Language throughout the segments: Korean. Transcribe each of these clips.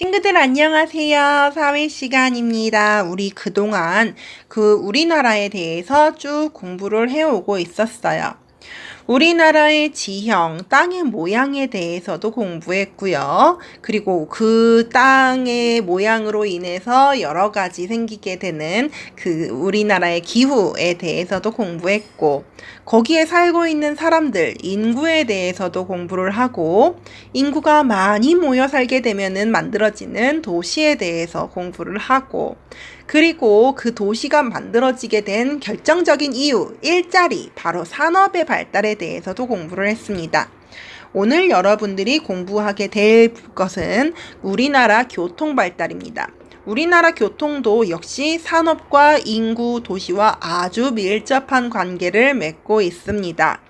친구들 안녕하세요. 사회 시간입니다. 우리 그동안 우리나라에 대해서 쭉 공부를 해오고 있었어요. 우리나라의 지형, 땅의 모양에 대해서도 공부했고요. 그리고 그 땅의 모양으로 인해서 여러 가지 생기게 되는 우리나라의 기후에 대해서도 공부했고, 거기에 살고 있는 사람들, 인구에 대해서도 공부를 하고, 인구가 많이 모여 살게 되면은 만들어지는 도시에 대해서 공부를 하고, 그리고 그 도시가 만들어지게 된 결정적인 이유, 일자리, 바로 산업의 발달에 대해서도 공부를 했습니다. 오늘 여러분들이 공부하게 될 것은 우리나라 교통 발달입니다. 우리나라 교통도 역시 산업과 인구, 도시와 아주 밀접한 관계를 맺고 있습니다.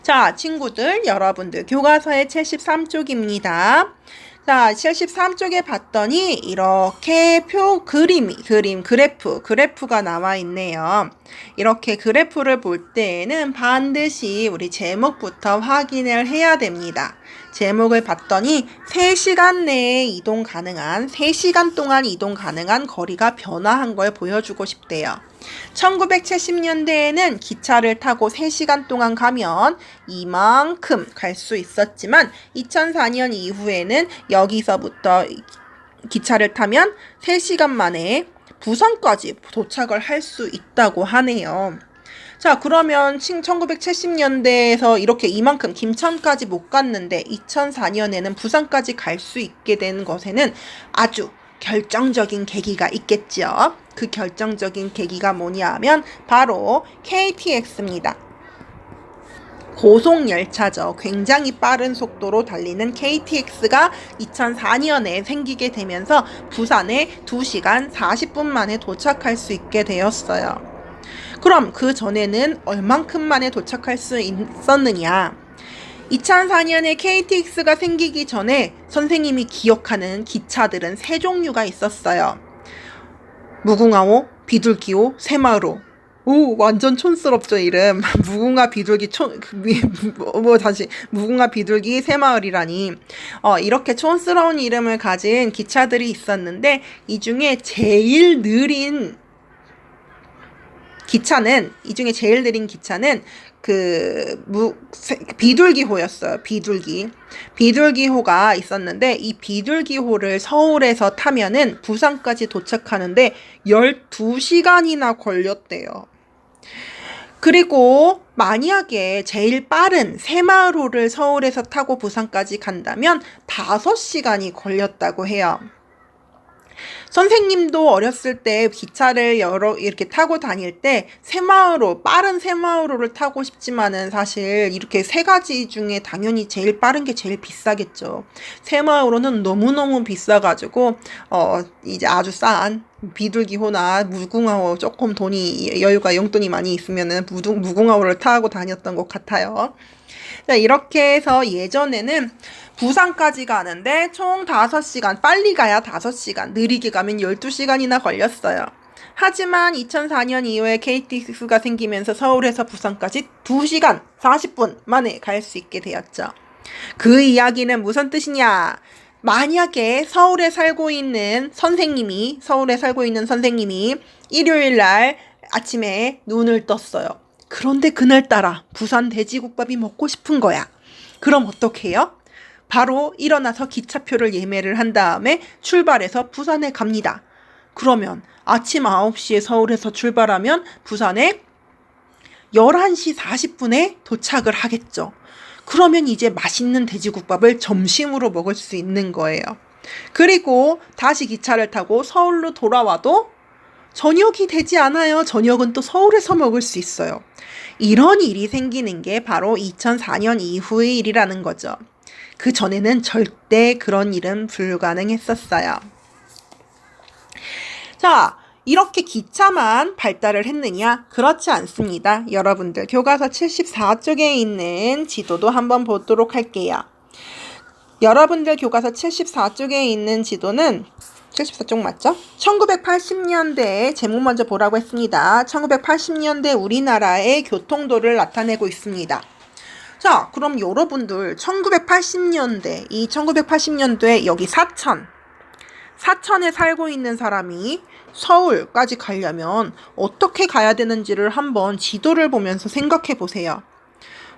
자, 친구들, 여러분들 교과서의 73쪽입니다. 자, 73쪽에 봤더니 이렇게 그래프가 나와 있네요. 이렇게 그래프를 볼 때에는 반드시 우리 제목부터 확인을 해야 됩니다. 제목을 봤더니 3시간 내에 3시간 동안 이동 가능한 거리가 변화한 걸 보여주고 싶대요. 1970년대에는 기차를 타고 3시간 동안 가면 이만큼 갈 수 있었지만 2004년 이후에는 여기서부터 기차를 타면 3시간 만에 부산까지 도착을 할 수 있다고 하네요. 자, 그러면 1970년대에서 이렇게 이만큼 김천까지 못 갔는데 2004년에는 부산까지 갈 수 있게 된 것에는 아주 결정적인 계기가 있겠죠. 그 결정적인 계기가 뭐냐 하면 바로 KTX입니다. 고속열차죠. 굉장히 빠른 속도로 달리는 KTX가 2004년에 생기게 되면서 부산에 2시간 40분 만에 도착할 수 있게 되었어요. 그럼 그 전에는 얼만큼 만에 도착할 수 있었느냐? 2004년에 KTX가 생기기 전에 선생님이 기억하는 기차들은 3종류가 있었어요. 무궁화호, 비둘기호, 새마을호. 오, 완전 촌스럽죠, 이름. 무궁화, 비둘기, 무궁화, 비둘기, 새마을이라니. 이렇게 촌스러운 이름을 가진 기차들이 있었는데, 이 중에 제일 느린 기차는 비둘기호였어요. 비둘기호가 있었는데 이 비둘기호를 서울에서 타면은 부산까지 도착하는데 12시간이나 걸렸대요. 그리고 만약에 제일 빠른 새마을호를 서울에서 타고 부산까지 간다면 5시간이 걸렸다고 해요. 선생님도 어렸을 때 기차를 이렇게 타고 다닐 때 빠른 새마을호를 타고 싶지만은 사실 이렇게 3가지 중에 당연히 제일 빠른 게 제일 비싸겠죠. 새마을호는 너무너무 비싸가지고 이제 아주 싼 비둘기호나 무궁화호 조금 용돈이 많이 있으면은 무궁화호를 타고 다녔던 것 같아요. 자, 이렇게 해서 예전에는 부산까지 가는데 총 5시간, 빨리 가야 5시간, 느리게 가면 12시간이나 걸렸어요. 하지만 2004년 이후에 KTX가 생기면서 서울에서 부산까지 2시간 40분 만에 갈 수 있게 되었죠. 그 이야기는 무슨 뜻이냐? 만약에 서울에 살고 있는 선생님이 일요일 날 아침에 눈을 떴어요. 그런데 그날따라 부산 돼지국밥이 먹고 싶은 거야. 그럼 어떻게 해요? 바로 일어나서 기차표를 예매를 한 다음에 출발해서 부산에 갑니다. 그러면 아침 9시에 서울에서 출발하면 부산에 11시 40분에 도착을 하겠죠. 그러면 이제 맛있는 돼지국밥을 점심으로 먹을 수 있는 거예요. 그리고 다시 기차를 타고 서울로 돌아와도 저녁이 되지 않아요. 저녁은 또 서울에서 먹을 수 있어요. 이런 일이 생기는 게 바로 2004년 이후의 일이라는 거죠. 그 전에는 절대 그런 일은 불가능했었어요. 자, 이렇게 기차만 발달을 했느냐? 그렇지 않습니다. 여러분들 교과서 74쪽에 있는 지도도 한번 보도록 할게요. 여러분들 교과서 74쪽에 있는 지도는 74쪽 맞죠? 1980년대에 제목 먼저 보라고 했습니다. 1980년대 우리나라의 교통도를 나타내고 있습니다. 자, 그럼 여러분들 1980년대, 이 1980년도에 여기 사천에 살고 있는 사람이 서울까지 가려면 어떻게 가야 되는지를 한번 지도를 보면서 생각해 보세요.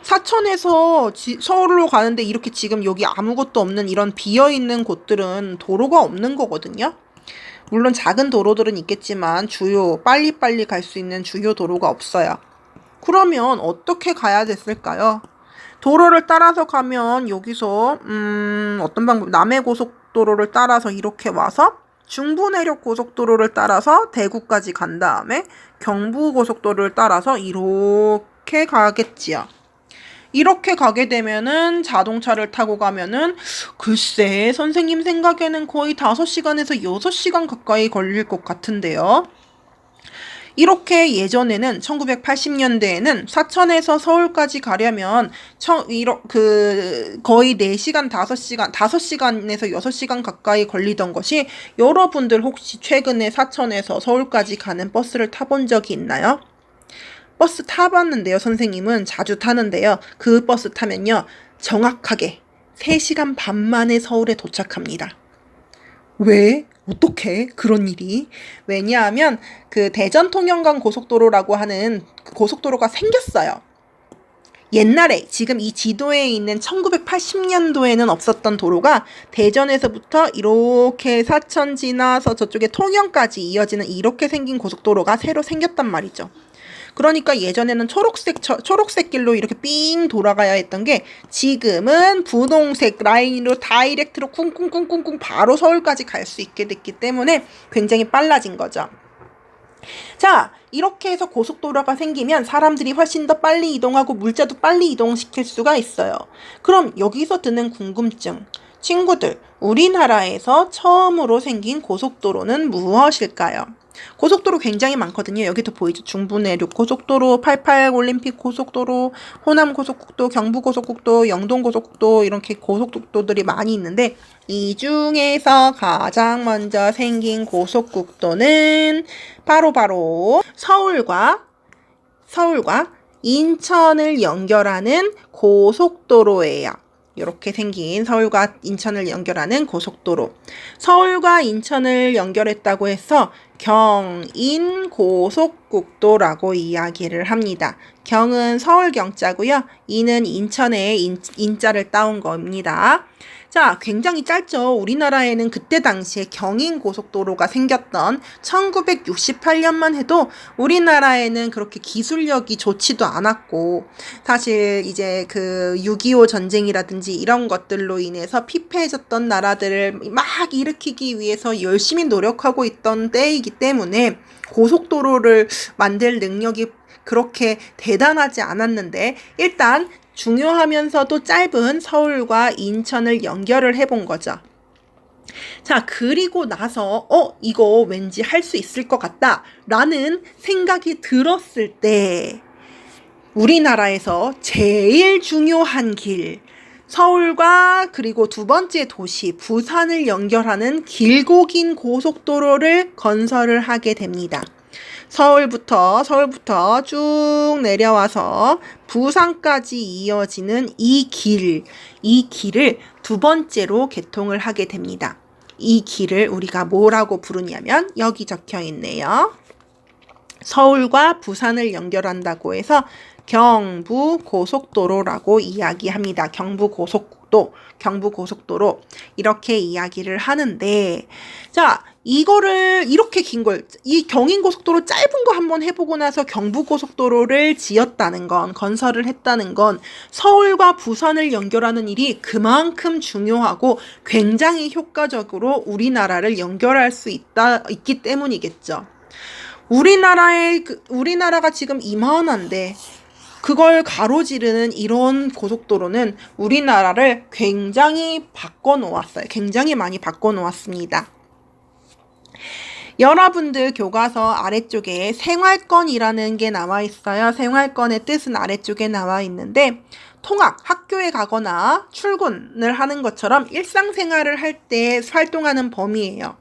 사천에서 서울로 가는데 이렇게 지금 여기 아무것도 없는 이런 비어있는 곳들은 도로가 없는 거거든요. 물론 작은 도로들은 있겠지만 빨리빨리 갈 수 있는 주요 도로가 없어요. 그러면 어떻게 가야 됐을까요? 도로를 따라서 가면 여기서 어떤 방법, 남해고속도로를 따라서 이렇게 와서 중부내륙 고속도로를 따라서 대구까지 간 다음에 경부고속도로를 따라서 이렇게 가겠지요. 이렇게 가게 되면은 자동차를 타고 가면은 글쎄 선생님 생각에는 거의 5시간에서 6시간 가까이 걸릴 것 같은데요. 이렇게 예전에는 1980년대에는 사천에서 서울까지 가려면 거의 4시간, 5시간에서 6시간 가까이 걸리던 것이 여러분들 혹시 최근에 사천에서 서울까지 가는 버스를 타본 적이 있나요? 버스 타봤는데요. 선생님은 자주 타는데요. 그 버스 타면요. 정확하게 3시간 반 만에 서울에 도착합니다. 왜? 어떻게 그런 일이? 왜냐하면 그 대전 통영간 고속도로라고 하는 고속도로가 생겼어요. 옛날에 지금 이 지도에 있는 1980년도에는 없었던 도로가 대전에서부터 이렇게 사천 지나서 저쪽에 통영까지 이어지는 이렇게 생긴 고속도로가 새로 생겼단 말이죠. 그러니까 예전에는 초록색 길로 이렇게 삥 돌아가야 했던 게 지금은 분홍색 라인으로 다이렉트로 쿵쿵쿵쿵쿵 바로 서울까지 갈 수 있게 됐기 때문에 굉장히 빨라진 거죠. 자, 이렇게 해서 고속도로가 생기면 사람들이 훨씬 더 빨리 이동하고 물자도 빨리 이동시킬 수가 있어요. 그럼 여기서 드는 궁금증. 친구들, 우리나라에서 처음으로 생긴 고속도로는 무엇일까요? 고속도로 굉장히 많거든요. 여기도 보이죠? 중부내륙 고속도로, 88 올림픽 고속도로, 호남 고속국도, 경부 고속국도, 영동 고속국도 이렇게 고속국도들이 많이 있는데 이 중에서 가장 먼저 생긴 고속국도는 바로 서울과 인천을 연결하는 고속도로예요. 이렇게 생긴 서울과 인천을 연결하는 고속도로. 서울과 인천을 연결했다고 해서 경인고속국도라고 이야기를 합니다. 경은 서울 경자고요. 인은 인천의 인자를 따온 겁니다. 자, 굉장히 짧죠. 우리나라에는 그때 당시에 경인고속도로가 생겼던 1968년만 해도 우리나라에는 그렇게 기술력이 좋지도 않았고 사실 이제 그 6.25 전쟁이라든지 이런 것들로 인해서 피폐해졌던 나라들을 막 일으키기 위해서 열심히 노력하고 있던 때이기 때문에 고속도로를 만들 능력이 그렇게 대단하지 않았는데 일단 중요하면서도 짧은 서울과 인천을 연결을 해본 거죠. 자, 그리고 나서 이거 왠지 할 수 있을 것 같다 라는 생각이 들었을 때 우리나라에서 제일 중요한 길, 서울과 그리고 두 번째 도시 부산을 연결하는 길고 긴 고속도로를 건설을 하게 됩니다. 서울부터 쭉 내려와서 부산까지 이어지는 이 길을 두 번째로 개통을 하게 됩니다. 이 길을 우리가 뭐라고 부르냐면 여기 적혀 있네요. 서울과 부산을 연결한다고 해서 경부고속도로라고 이야기합니다. 경부고속도로 이렇게 이야기를 하는데 자, 이거를 이렇게 긴 걸 이 경인고속도로 짧은 거 한번 해보고 나서 경부고속도로를 지었다는 건 건설을 했다는 건 서울과 부산을 연결하는 일이 그만큼 중요하고 굉장히 효과적으로 우리나라를 연결할 수 있기 때문이겠죠. 우리나라가 지금 이만한데 그걸 가로지르는 이런 고속도로는 우리나라를 굉장히 바꿔놓았어요. 굉장히 많이 바꿔놓았습니다. 여러분들 교과서 아래쪽에 생활권이라는 게 나와 있어요. 생활권의 뜻은 아래쪽에 나와 있는데 학교에 가거나 출근을 하는 것처럼 일상생활을 할 때 활동하는 범위예요.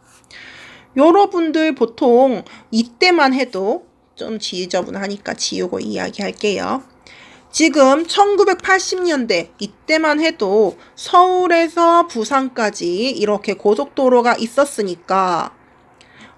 여러분들 보통 이때만 해도 좀 지저분하니까 지우고 이야기할게요. 지금 1980년대 이때만 해도 서울에서 부산까지 이렇게 고속도로가 있었으니까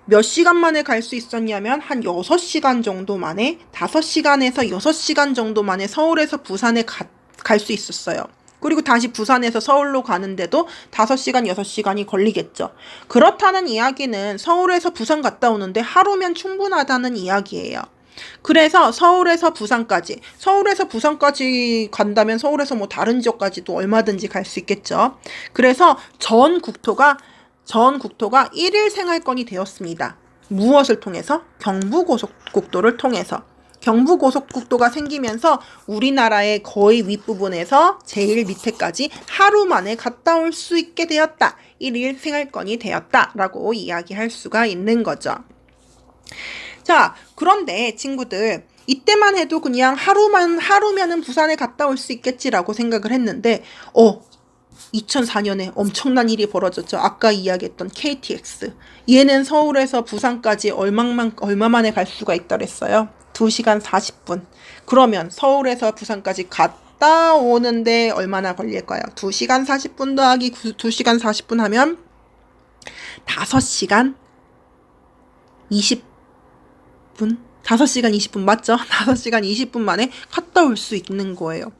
몇 시간 만에 갈 수 있었냐면 한 6시간 정도 만에 5시간에서 6시간 정도 만에 서울에서 부산에 갈 수 있었어요. 그리고 다시 부산에서 서울로 가는데도 5시간, 6시간이 걸리겠죠. 그렇다는 이야기는 서울에서 부산 갔다 오는데 하루면 충분하다는 이야기예요. 그래서 서울에서 부산까지 간다면 서울에서 뭐 다른 지역까지도 얼마든지 갈 수 있겠죠. 그래서 전 국토가 1일 생활권이 되었습니다. 무엇을 통해서? 경부고속국도를 통해서. 경부고속국도가 생기면서 우리나라의 거의 윗부분에서 제일 밑에까지 하루 만에 갔다 올 수 있게 되었다. 1일 생활권이 되었다라고 이야기할 수가 있는 거죠. 자, 그런데 친구들, 이때만 해도 그냥 하루면은 부산에 갔다 올 수 있겠지라고 생각을 했는데 2004년에 엄청난 일이 벌어졌죠. 아까 이야기했던 KTX. 얘는 서울에서 부산까지 얼마 만에 갈 수가 있다 그랬어요. 2시간 40분. 그러면 서울에서 부산까지 갔다 오는데 얼마나 걸릴까요? 2시간 40분 더하기 2시간 40분 하면 5시간 20분? 5시간 20분 맞죠? 5시간 20분 만에 갔다 올 수 있는 거예요.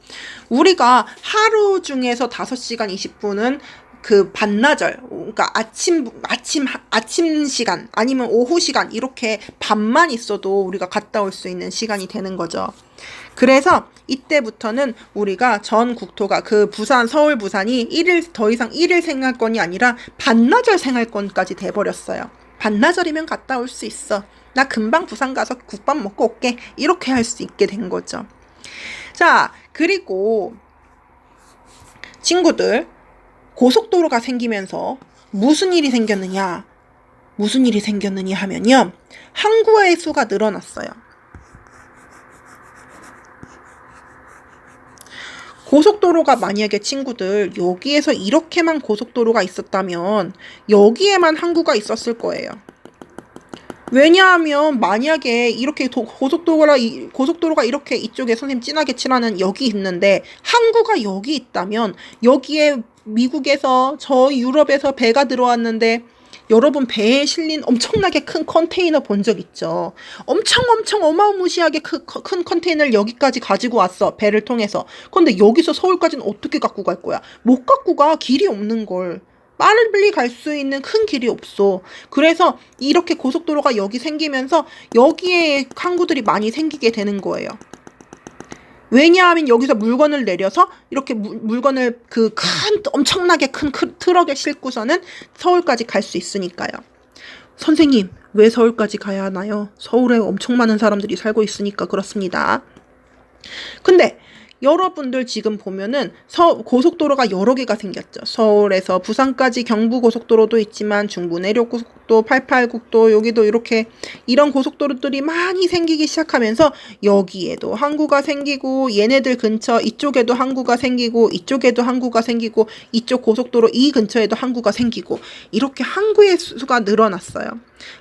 우리가 하루 중에서 5시간 20분은 그 반나절, 그러니까 아침 시간 아니면 오후 시간 이렇게 밤만 있어도 우리가 갔다 올 수 있는 시간이 되는 거죠. 그래서 이때부터는 우리가 전 국토가 그 서울 부산이 더 이상 1일 생활권이 아니라 반나절 생활권까지 돼버렸어요. 반나절이면 갔다 올 수 있어. 나 금방 부산 가서 국밥 먹고 올게. 이렇게 할 수 있게 된 거죠. 자, 그리고 친구들, 고속도로가 생기면서 무슨 일이 생겼느냐 하면요. 항구의 수가 늘어났어요. 고속도로가 만약에 친구들 여기에서 이렇게만 고속도로가 있었다면 여기에만 항구가 있었을 거예요. 왜냐하면 만약에 이렇게 고속도로가 이렇게 이쪽에 선생님 진하게 칠하는 여기 있는데 항구가 여기 있다면 여기에 미국에서 저 유럽에서 배가 들어왔는데 여러분 배에 실린 엄청나게 큰 컨테이너 본 적 있죠? 엄청 어마무시하게 큰 컨테이너를 여기까지 가지고 왔어. 배를 통해서. 근데 여기서 서울까지는 어떻게 갖고 갈 거야? 못 갖고 가. 길이 없는 걸. 빨리 갈 수 있는 큰 길이 없어. 그래서 이렇게 고속도로가 여기 생기면서 여기에 항구들이 많이 생기게 되는 거예요. 왜냐하면 여기서 물건을 내려서 이렇게 물건을 그 엄청나게 큰 트럭에 싣고서는 서울까지 갈 수 있으니까요. 선생님, 왜 서울까지 가야 하나요? 서울에 엄청 많은 사람들이 살고 있으니까 그렇습니다. 근데 여러분들 지금 보면은 고속도로가 여러 개가 생겼죠. 서울에서 부산까지 경부고속도로도 있지만 중부내륙고속도, 88국도, 여기도 이렇게 이런 고속도로들이 많이 생기기 시작하면서 여기에도 항구가 생기고 얘네들 근처 이쪽에도 항구가 생기고 이쪽에도 항구가 생기고 이쪽 고속도로 이 근처에도 항구가 생기고 이렇게 항구의 수가 늘어났어요.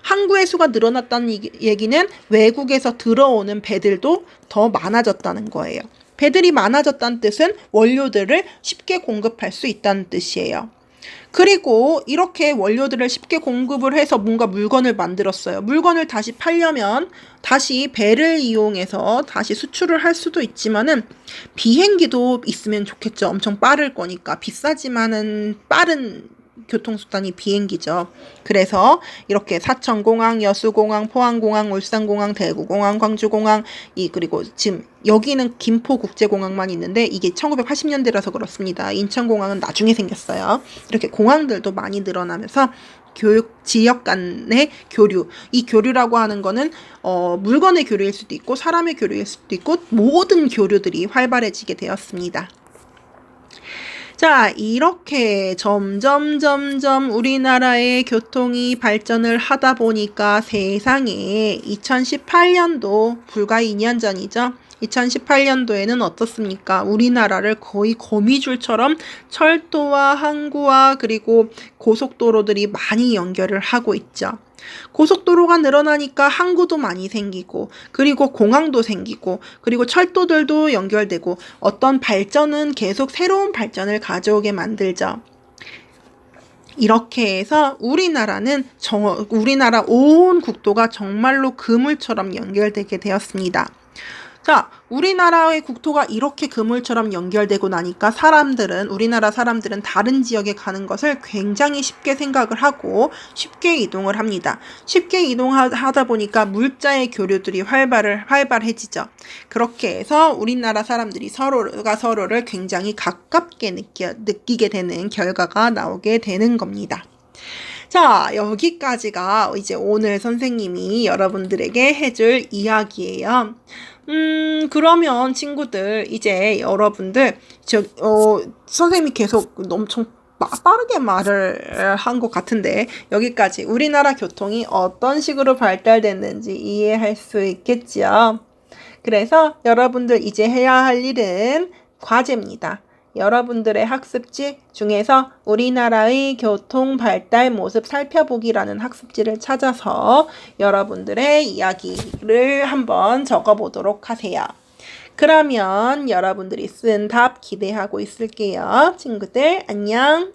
항구의 수가 늘어났다는 얘기는 외국에서 들어오는 배들도 더 많아졌다는 거예요. 배들이 많아졌다는 뜻은 원료들을 쉽게 공급할 수 있다는 뜻이에요. 그리고 이렇게 원료들을 쉽게 공급을 해서 뭔가 물건을 만들었어요. 물건을 다시 팔려면 다시 배를 이용해서 다시 수출을 할 수도 있지만은 비행기도 있으면 좋겠죠. 엄청 빠를 거니까. 비싸지만은 빠른 교통수단이 비행기죠. 그래서 이렇게 사천공항, 여수공항, 포항공항, 울산공항, 대구공항, 광주공항, 그리고 지금 여기는 김포국제공항만 있는데 이게 1980년대라서 그렇습니다. 인천공항은 나중에 생겼어요. 이렇게 공항들도 많이 늘어나면서 지역 간의 교류, 이 교류라고 하는 거는 물건의 교류일 수도 있고 사람의 교류일 수도 있고 모든 교류들이 활발해지게 되었습니다. 자, 이렇게 점점 우리나라의 교통이 발전을 하다 보니까 세상에 2018년도 불과 2년 전이죠. 2018년도에는 어떻습니까? 우리나라를 거의 거미줄처럼 철도와 항구와 그리고 고속도로들이 많이 연결을 하고 있죠. 고속도로가 늘어나니까 항구도 많이 생기고, 그리고 공항도 생기고, 그리고 철도들도 연결되고, 어떤 발전은 계속 새로운 발전을 가져오게 만들죠. 이렇게 해서 우리나라 온 국토가 정말로 그물처럼 연결되게 되었습니다. 자, 우리나라의 국토가 이렇게 그물처럼 연결되고 나니까 우리나라 사람들은 다른 지역에 가는 것을 굉장히 쉽게 생각을 하고 쉽게 이동을 합니다. 쉽게 이동하다 보니까 물자의 교류들이 활발해지죠. 그렇게 해서 우리나라 사람들이 서로가 서로를 굉장히 가깝게 느끼게 되는 결과가 나오게 되는 겁니다. 자, 여기까지가 이제 오늘 선생님이 여러분들에게 해줄 이야기예요. 그러면 친구들, 이제 여러분들, 선생님이 계속 엄청 빠르게 말을 한 것 같은데, 여기까지 우리나라 교통이 어떤 식으로 발달됐는지 이해할 수 있겠지요. 그래서 여러분들 이제 해야 할 일은 과제입니다. 여러분들의 학습지 중에서 우리나라의 교통 발달 모습 살펴보기라는 학습지를 찾아서 여러분들의 이야기를 한번 적어보도록 하세요. 그러면 여러분들이 쓴 답 기대하고 있을게요. 친구들 안녕.